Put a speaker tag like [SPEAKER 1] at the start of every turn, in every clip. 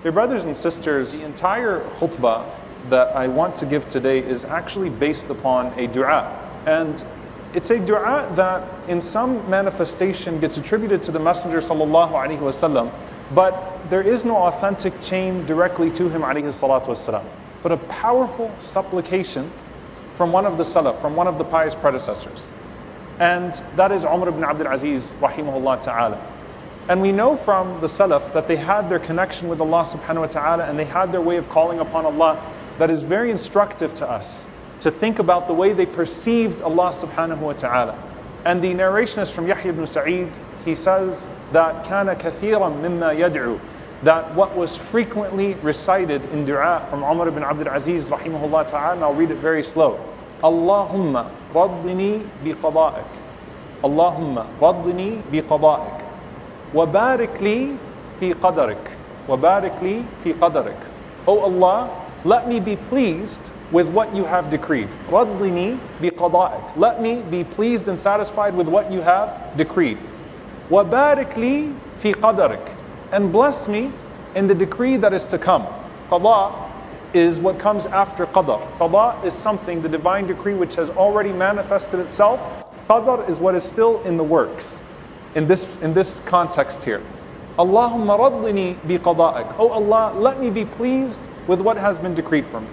[SPEAKER 1] Dear brothers and sisters, the entire khutbah that I want to give today is actually based upon a dua. And it's a dua that in some manifestation gets attributed to the Messenger sallallahu alaihi wasallam, but there is no authentic chain directly to him alaihi salatu wasallam. But a powerful supplication from one of the Salaf, from one of the pious predecessors. And that is Umar ibn Abdul Aziz rahimahullah ta'ala. And we know from the Salaf that they had their connection with Allah subhanahu wa ta'ala, and they had their way of calling upon Allah that is very instructive to us to think about the way they perceived Allah subhanahu wa ta'ala. And the narration is from Yahya ibn Sa'id. He says that كَانَ كَثِيرًا مِمَّا يَدْعُو, that what was frequently recited in dua from Umar ibn Abdul Aziz rahimahullah ta'ala, and I'll read it very slow. Allahumma raddini bi qada'ik. Allahumma raddini bi qada'ik. وَبَارِكْ لِي فِي قَدَرِكَ وَبَارِكْ لِي فِي قَدَرِكَ. O Allah, let me be pleased with what you have decreed. رَضِّنِي بِقَضَائِكَ. Let me be pleased and satisfied with what you have decreed. وَبَارِكْ لِي فِي قَدَرِكَ. And bless me in the decree that is to come. Qada is what comes after qadar. Qada is something, the divine decree, which has already manifested itself. Qadar is what is still in the works. In this context here. Allahumma raddini bi qada'ik. Oh Allah, let me be pleased with what has been decreed for me,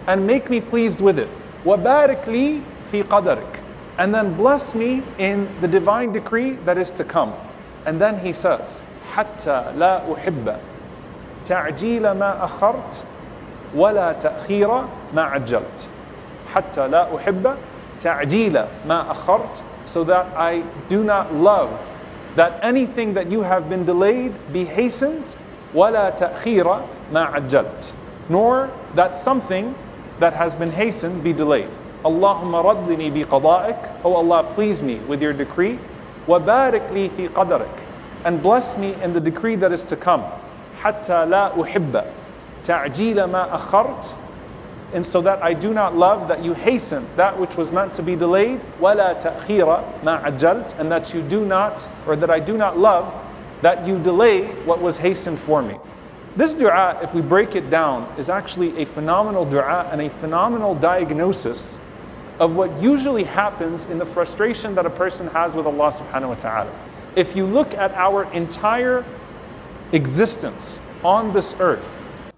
[SPEAKER 1] and make me pleased with it. Wa barik li fi qadarik. And then bless me in the divine decree that is to come. And then he says, hatta la uhibba ta'jila ma akhart wa la ta'khira ma ajjalt. Hatta la uhibba ta'jila ma akhart, so that I do not love that anything that you have been delayed be hastened, وَلَا تَأْخِيرَ مَا عَجَّلْتَ, nor that something that has been hastened be delayed. Allahumma raddini bi qada'ik. Oh Allah, please me with your decree. وَبَارِكْ لِي فِي قَدَرِكَ. And bless me in the decree that is to come. حَتَّى لَا أُحِبَّ تَعْجِيلَ مَا أَخَّرْتَ. And so that I do not love that you hasten that which was meant to be delayed, وَلَا تَأْخِيرَ مَا عَجَّلْتَ. And that you do not, or that I do not love that you delay what was hastened for me. This dua, if we break it down, is actually a phenomenal dua and a phenomenal diagnosis of what usually happens in the frustration that a person has with Allah subhanahu wa ta'ala. If you look at our entire existence on this earth,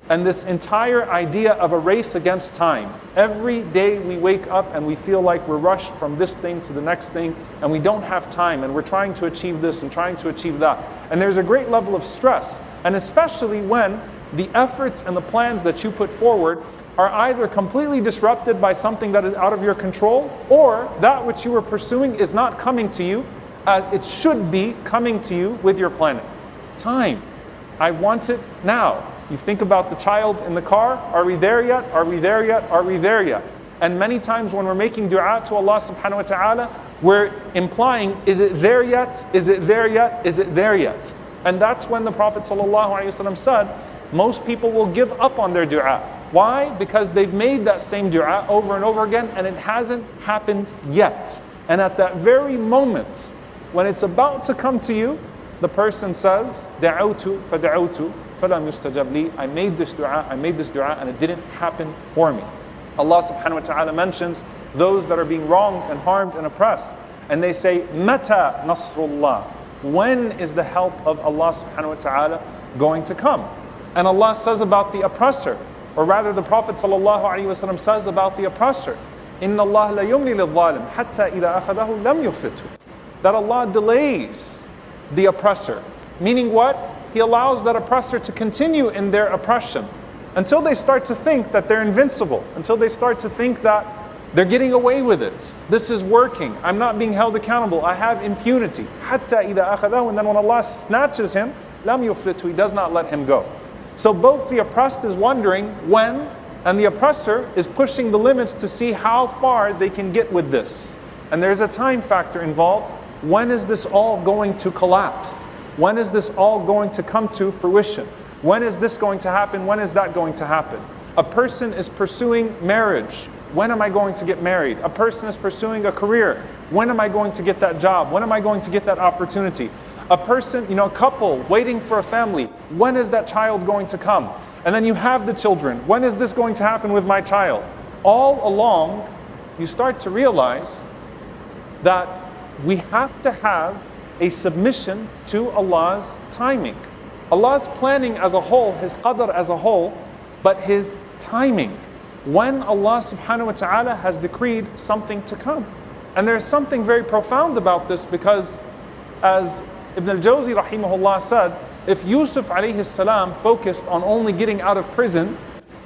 [SPEAKER 1] and this entire idea of a race against time. Every day we wake up and we feel like we're rushed from this thing to the next thing, and we don't have time, and we're trying to achieve this and trying to achieve that. And there's a great level of stress, and especially when the efforts and the plans that you put forward are either completely disrupted by something that is out of your control, or that which you were pursuing is not coming to you as it should be coming to you with your planning. Time. I want it now. You think about the child in the car, are we there yet? Are we there yet? Are we there yet? And many times when we're making dua to Allah subhanahu wa ta'ala, we're implying, is it there yet? Is it there yet? Is it there yet? And that's when the Prophet sallallahu alaihi wasallam said, most people will give up on their dua. Why? Because they've made that same dua over and over again, and it hasn't happened yet. And at that very moment, when it's about to come to you, the person says, دعوت فدعوت فلم يستجب لي. I made this dua, and it didn't happen for me. Allah subhanahu wa ta'ala mentions those that are being wronged and harmed and oppressed. And they say, Mata nasrullah. When is the help of Allah subhanahu wa ta'ala going to come? And Allah says about the oppressor, or rather the Prophet sallallahu alaihi wasallam says about the oppressor, Inna Allah la yumli lil zalim hatta idha akhadahu lam yuflitu. That Allah delays the oppressor. Meaning what? He allows that oppressor to continue in their oppression until they start to think that they're invincible, until they start to think that they're getting away with it. This is working. I'm not being held accountable. I have impunity. Hatta idha akhadahu. And then when Allah snatches him, lam yuflitu, He does not let him go. So both the oppressed is wondering when, and the oppressor is pushing the limits to see how far they can get with this. And there's a time factor involved. When is this all going to collapse? When is this all going to come to fruition? When is this going to happen? When is that going to happen? A person is pursuing marriage. When am I going to get married? A person is pursuing a career. When am I going to get that job? When am I going to get that opportunity? A person, a couple waiting for a family. When is that child going to come? And then you have the children. When is this going to happen with my child? All along, you start to realize that we have to have a submission to Allah's timing. Allah's planning as a whole, His qadr as a whole, but His timing. When Allah subhanahu wa ta'ala has decreed something to come. And there's something very profound about this, because as Ibn al-Jawzi rahimahullah said, if Yusuf alayhi salam focused on only getting out of prison,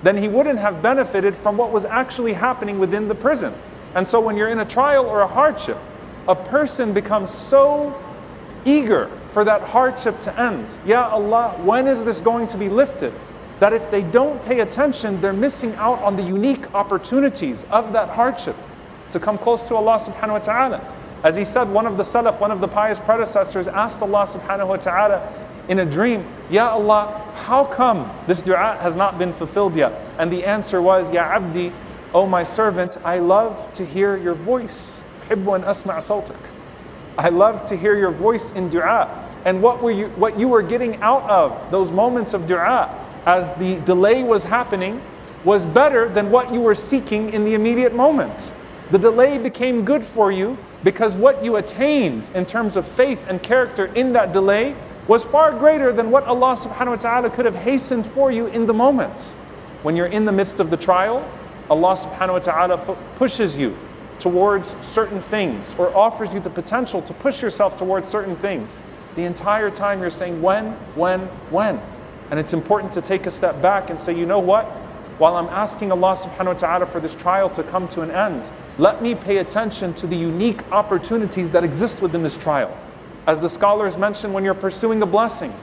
[SPEAKER 1] then he wouldn't have benefited from what was actually happening within the prison. And so when you're in a trial or a hardship, a person becomes so eager for that hardship to end. Ya Allah, when is this going to be lifted? That if they don't pay attention, they're missing out on the unique opportunities of that hardship to come close to Allah subhanahu wa ta'ala. As he said, one of the Salaf, one of the pious predecessors asked Allah subhanahu wa ta'ala in a dream, Ya Allah, how come this dua has not been fulfilled yet? And the answer was, Ya Abdi, O my servant, I love to hear your voice. Hibbu an asma' sawtak. I love to hear your voice in dua. And what you were getting out of those moments of dua as the delay was happening was better than what you were seeking in the immediate moment. The delay became good for you because what you attained in terms of faith and character in that delay was far greater than what Allah subhanahu wa ta'ala could have hastened for you in the moment. When you're in the midst of the trial, Allah subhanahu wa ta'ala pushes you towards certain things or offers you the potential to push yourself towards certain things. The entire time you're saying when? And it's important to take a step back and say, you know what? While I'm asking Allah subhanahu wa ta'ala for this trial to come to an end, let me pay attention to the unique opportunities that exist within this trial. As the scholars mention, when you're pursuing a blessing,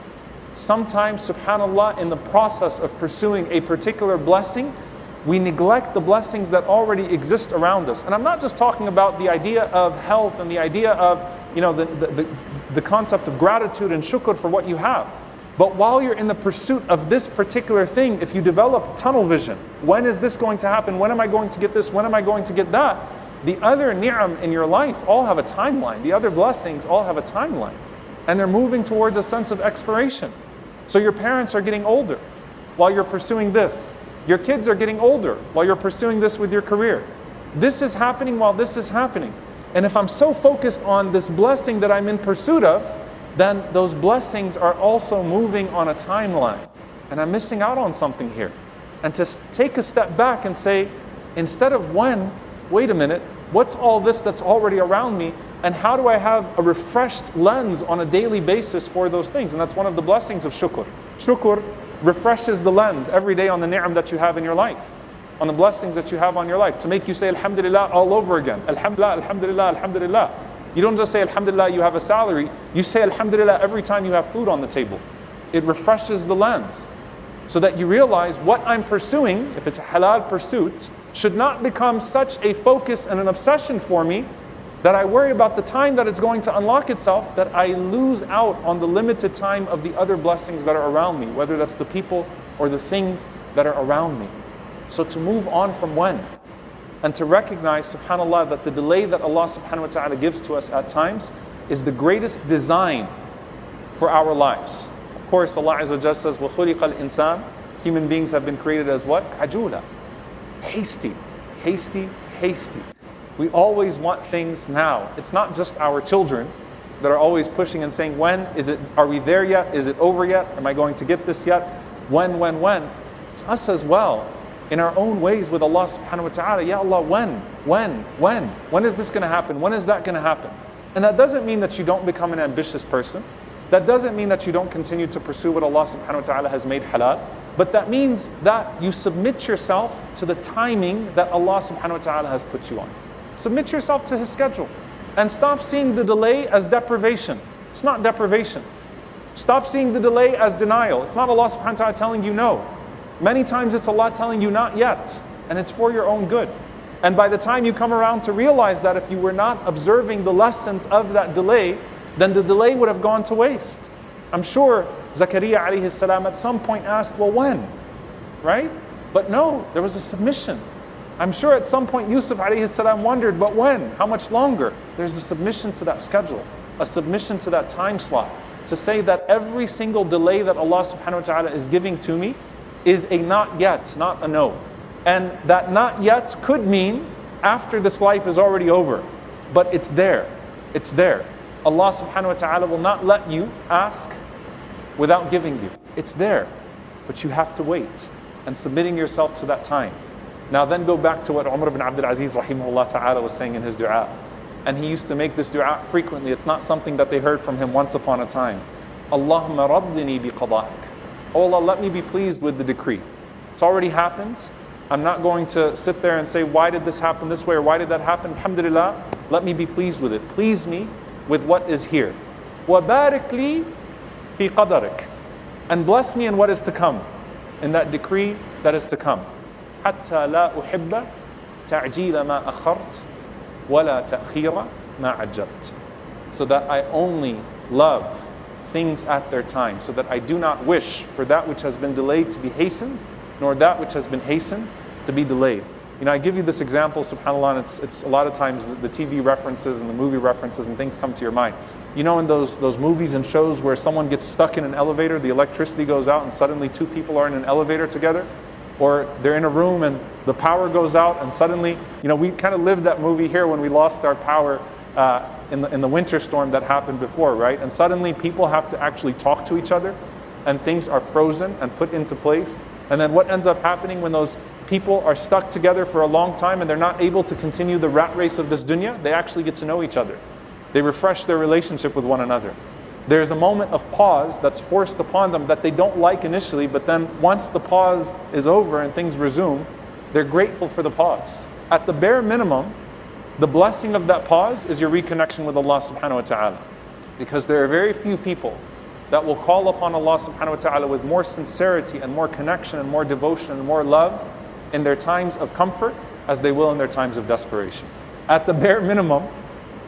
[SPEAKER 1] sometimes, subhanAllah, in the process of pursuing a particular blessing, we neglect the blessings that already exist around us. And I'm not just talking about the idea of health and the idea of, the concept of gratitude and shukr for what you have. But while you're in the pursuit of this particular thing, if you develop tunnel vision, when is this going to happen? When am I going to get this? When am I going to get that? The other ni'am in your life all have a timeline. The other blessings all have a timeline. And they're moving towards a sense of expiration. So your parents are getting older while you're pursuing this. Your kids are getting older while you're pursuing this with your career. This is happening while this is happening. And if I'm so focused on this blessing that I'm in pursuit of, then those blessings are also moving on a timeline. And I'm missing out on something here. And to take a step back and say, instead of when, wait a minute, what's all this that's already around me? And how do I have a refreshed lens on a daily basis for those things? And that's one of the blessings of shukr. Shukr refreshes the lens every day on the ni'am that you have in your life, on the blessings that you have on your life, to make you say Alhamdulillah all over again. Alhamdulillah, Alhamdulillah, Alhamdulillah. You don't just say Alhamdulillah you have a salary, you say Alhamdulillah every time you have food on the table. It refreshes the lens so that you realize what I'm pursuing, if it's a halal pursuit, should not become such a focus and an obsession for me that I worry about the time that it's going to unlock itself, that I lose out on the limited time of the other blessings that are around me, whether that's the people or the things that are around me. So to move on from when, and to recognize, subhanAllah, that the delay that Allah subhanahu wa ta'ala gives to us at times is the greatest design for our lives. Of course, Allah Azza wa Jalla says, وَخُلِقَ الْإِنسَانِ, human beings have been created as what? عَجُولًا, hasty, hasty, hasty. We always want things now. It's not just our children that are always pushing and saying, when is it, are we there yet? Is it over yet? Am I going to get this yet? When? It's us as well, in our own ways with Allah subhanahu wa ta'ala. Ya Allah, when is this going to happen? When is that going to happen? And that doesn't mean that you don't become an ambitious person. That doesn't mean that you don't continue to pursue what Allah subhanahu wa ta'ala has made halal. But that means that you submit yourself to the timing that Allah subhanahu wa ta'ala has put you on. Submit yourself to His schedule. And stop seeing the delay as deprivation. It's not deprivation. Stop seeing the delay as denial. It's not Allah subhanahu wa ta'ala telling you no. Many times it's Allah telling you not yet. And it's for your own good. And by the time you come around to realize that if you were not observing the lessons of that delay, then the delay would have gone to waste. I'm sure Zakaria alayhi salam at some point asked, well, when? Right? But no, there was a submission. I'm sure at some point Yusuf alayhi salam wondered, but when? How much longer? There's a submission to that schedule, a submission to that time slot. to say that every single delay that Allah subhanahu wa ta'ala is giving to me is a not yet, not a no. And that not yet could mean after this life is already over. But it's there. It's there. Allah subhanahu wa ta'ala will not let you ask without giving you. It's there. But you have to wait and submitting yourself to that time. Now then go back to what Umar ibn Abdul Aziz rahimahullah ta'ala was saying in his dua. And he used to make this dua frequently. It's not something that they heard from him once upon a time. Allahumma raddini bi qada'ik. Oh Allah, let me be pleased with the decree. It's already happened. I'm not going to sit there and say, why did this happen this way or why did that happen? Alhamdulillah, let me be pleased with it. Please me with what is here. وَبَارِكْ لِي فِي قَدَرِكَ. And bless me in what is to come, in that decree that is to come. حَتَّى لَا أُحِبَّ تَعْجِيلَ مَا أَخَرْتَ وَلَا تَأْخِيرَ مَا عَجَّلْتَ. So that I only love things at their time, so that I do not wish for that which has been delayed to be hastened, nor that which has been hastened to be delayed. You know, I give you this example, subhanAllah, and it's a lot of times the TV references and the movie references and things come to your mind. You know, in those movies and shows where someone gets stuck in an elevator, the electricity goes out and suddenly two people are in an elevator together? Or they're in a room and the power goes out and suddenly, you know, we kind of lived that movie here when we lost our power in the winter storm that happened before, right? And suddenly people have to actually talk to each other and things are frozen and put into place. And then what ends up happening when those people are stuck together for a long time and they're not able to continue the rat race of this dunya, they actually get to know each other. They refresh their relationship with one another. There's a moment of pause that's forced upon them that they don't like initially, but then once the pause is over and things resume, they're grateful for the pause. At the bare minimum, the blessing of that pause is your reconnection with Allah subhanahu wa ta'ala. Because there are very few people that will call upon Allah subhanahu wa ta'ala with more sincerity and more connection and more devotion and more love in their times of comfort as they will in their times of desperation. At the bare minimum,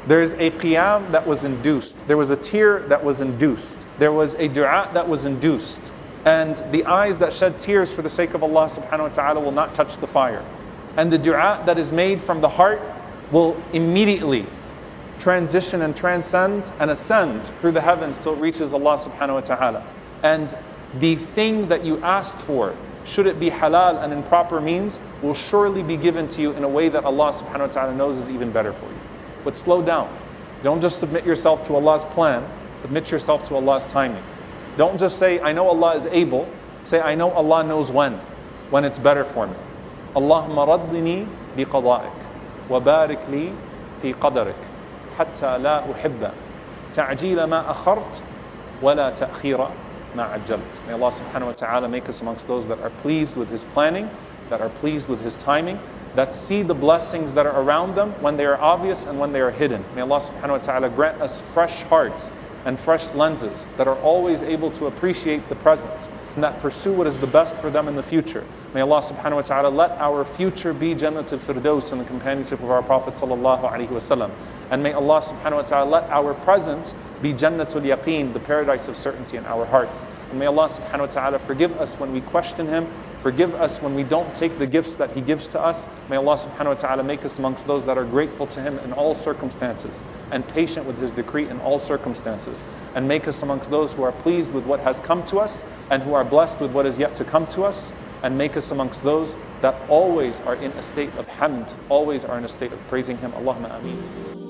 [SPEAKER 1] there's a qiyam that was induced. There was a tear that was induced. There was a dua that was induced. And the eyes that shed tears for the sake of Allah subhanahu wa ta'ala will not touch the fire. And the dua that is made from the heart will immediately transition and transcend and ascend through the heavens till it reaches Allah subhanahu wa ta'ala. And the thing that you asked for, should it be halal and in proper means, will surely be given to you in a way that Allah subhanahu wa ta'ala knows is even better for you. But slow down. Don't just submit yourself to Allah's plan, submit yourself to Allah's timing. Don't just say, I know Allah is able. Say, I know Allah knows when it's better for me. Allahumma raddini bi qada'ik wa barik li fi qadarik hatta la uhibba ta'jila ma akhart wa la ta'khira ma ajjalt. May Allah subhanahu wa ta'ala make us amongst those that are pleased with His planning, that are pleased with His timing, that see the blessings that are around them when they are obvious and when they are hidden. May Allah subhanahu wa ta'ala grant us fresh hearts and fresh lenses that are always able to appreciate the present and that pursue what is the best for them in the future. May Allah subhanahu wa ta'ala let our future be Jannatul Firdaus in the companionship of our Prophet sallallahu alaihi wasallam. And may Allah subhanahu wa ta'ala let our present be Jannatul Yaqeen, the paradise of certainty in our hearts. And may Allah subhanahu wa ta'ala forgive us when we question Him, forgive us when we don't take the gifts that He gives to us. May Allah subhanahu wa ta'ala make us amongst those that are grateful to Him in all circumstances and patient with His decree in all circumstances. And make us amongst those who are pleased with what has come to us and who are blessed with what is yet to come to us. And make us amongst those that always are in a state of hamd, always are in a state of praising Him. Allahumma ameen.